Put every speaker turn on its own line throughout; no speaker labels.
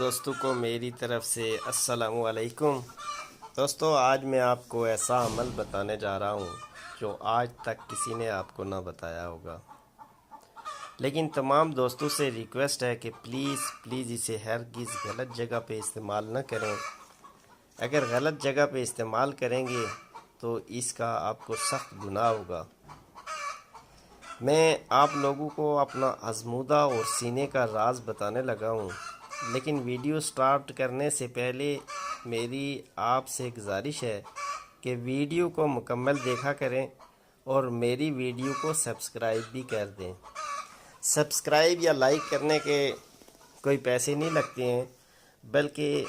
دوستوں کو میری طرف سے السلام علیکم۔ دوستوں، آج میں آپ کو ایسا عمل بتانے جا رہا ہوں جو آج تک کسی نے آپ کو نہ بتایا ہوگا، لیکن تمام دوستوں سے ریکویسٹ ہے کہ پلیز اسے ہرگز غلط جگہ پہ استعمال نہ کریں۔ اگر غلط جگہ پہ استعمال کریں گے تو اس کا آپ کو سخت گناہ ہوگا۔ میں آپ لوگوں کو اپنا آزمودہ اور سینے کا راز بتانے لگا ہوں، لیکن ویڈیو سٹارٹ کرنے سے پہلے میری آپ سے گزارش ہے کہ ویڈیو کو مکمل دیکھا کریں اور میری ویڈیو کو سبسکرائب بھی کر دیں۔ سبسکرائب یا لائک کرنے کے کوئی پیسے نہیں لگتے ہیں، بلکہ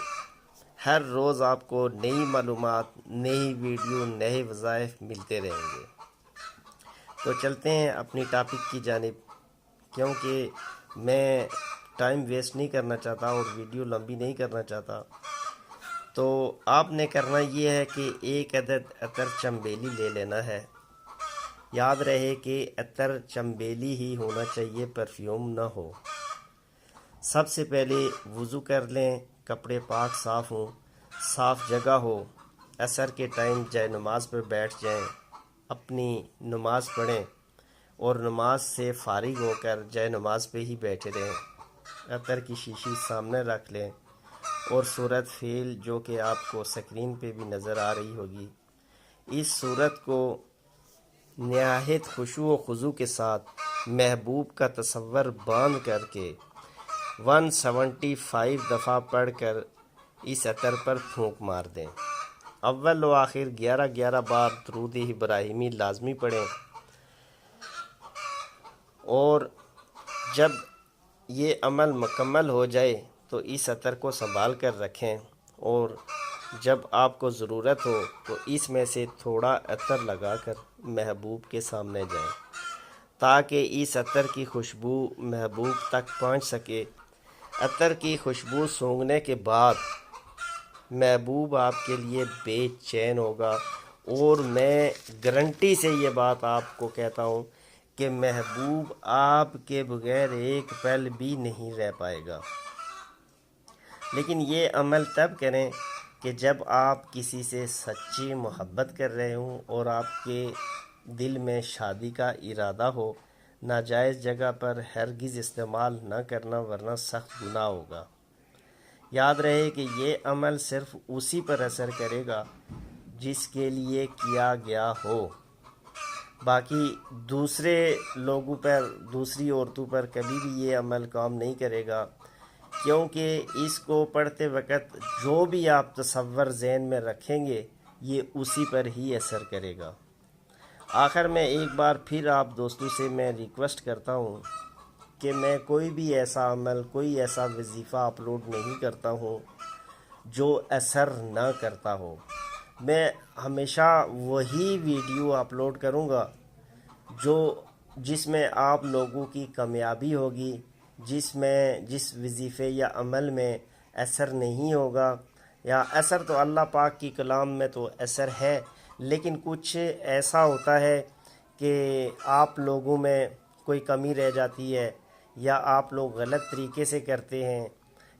ہر روز آپ کو نئی معلومات، نئی ویڈیو، نئے وظائف ملتے رہیں گے۔ تو چلتے ہیں اپنی ٹاپک کی جانب، کیونکہ میں ٹائم ویسٹ نہیں کرنا چاہتا اور ویڈیو لمبی نہیں کرنا چاہتا۔ تو آپ نے کرنا یہ ہے کہ ایک عدد عطر چنبیلی لے لینا ہے۔ یاد رہے کہ عطر چنبیلی ہی ہونا چاہیے، پرفیوم نہ ہو۔ سب سے پہلے وضو کر لیں، کپڑے پاک صاف ہوں، صاف جگہ ہو۔ عصر کے ٹائم جائے نماز پر بیٹھ جائیں، اپنی نماز پڑھیں اور نماز سے فارغ ہو کر جائے نماز پہ ہی بیٹھے رہیں۔ عطر کی شیشی سامنے رکھ لیں اور صورت فعل جو کہ آپ کو سکرین پہ بھی نظر آ رہی ہوگی، اس صورت کو نہایت خشوع و خضوع کے ساتھ محبوب کا تصور باندھ کر کے 175 دفعہ پڑھ کر اس عطر پر پھونک مار دیں۔ اول و آخر 11 بار درود ابراہیمی لازمی پڑھیں، اور جب یہ عمل مکمل ہو جائے تو اس عطر کو سنبھال کر رکھیں، اور جب آپ کو ضرورت ہو تو اس میں سے تھوڑا عطر لگا کر محبوب کے سامنے جائیں، تاکہ اس عطر کی خوشبو محبوب تک پہنچ سکے۔ عطر کی خوشبو سونگھنے کے بعد محبوب آپ کے لیے بے چین ہوگا، اور میں گارنٹی سے یہ بات آپ کو کہتا ہوں کہ محبوب آپ کے بغیر ایک پل بھی نہیں رہ پائے گا۔ لیکن یہ عمل تب کریں کہ جب آپ کسی سے سچی محبت کر رہے ہوں اور آپ کے دل میں شادی کا ارادہ ہو۔ ناجائز جگہ پر ہرگز استعمال نہ کرنا، ورنہ سخت گناہ ہوگا۔ یاد رہے کہ یہ عمل صرف اسی پر اثر کرے گا جس کے لیے کیا گیا ہو، باقی دوسرے لوگوں پر، دوسری عورتوں پر کبھی بھی یہ عمل کام نہیں کرے گا، کیونکہ اس کو پڑھتے وقت جو بھی آپ تصور ذہن میں رکھیں گے یہ اسی پر ہی اثر کرے گا۔ آخر میں ایک بار پھر آپ دوستوں سے میں ریکویسٹ کرتا ہوں کہ میں کوئی بھی ایسا عمل، کوئی ایسا وظیفہ اپلوڈ نہیں کرتا ہوں جو اثر نہ کرتا ہو۔ میں ہمیشہ وہی ویڈیو اپلوڈ کروں گا جس میں آپ لوگوں کی کامیابی ہوگی، جس وظیفے یا عمل میں اثر نہیں ہوگا، یا اثر تو اللہ پاک کی کلام میں تو اثر ہے، لیکن کچھ ایسا ہوتا ہے کہ آپ لوگوں میں کوئی کمی رہ جاتی ہے، یا آپ لوگ غلط طریقے سے کرتے ہیں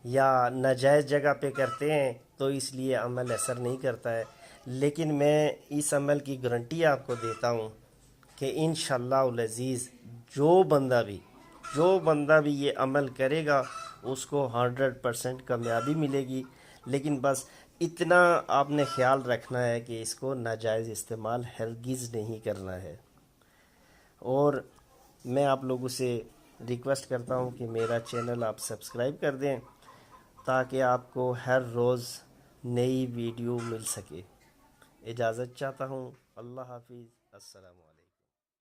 یا ناجائز جگہ پہ کرتے ہیں، تو اس لیے عمل اثر نہیں کرتا ہے۔ لیکن میں اس عمل کی گارنٹی آپ کو دیتا ہوں کہ انشاءاللہ العزیز جو بندہ بھی یہ عمل کرے گا اس کو 100% کامیابی ملے گی۔ لیکن بس اتنا آپ نے خیال رکھنا ہے کہ اس کو ناجائز استعمال ہرگز نہیں کرنا ہے۔ اور میں آپ لوگوں سے ریکویسٹ کرتا ہوں کہ میرا چینل آپ سبسکرائب کر دیں، تاکہ آپ کو ہر روز نئی ویڈیو مل سکے۔ اجازت چاہتا ہوں۔ اللہ حافظ، السلام علیکم۔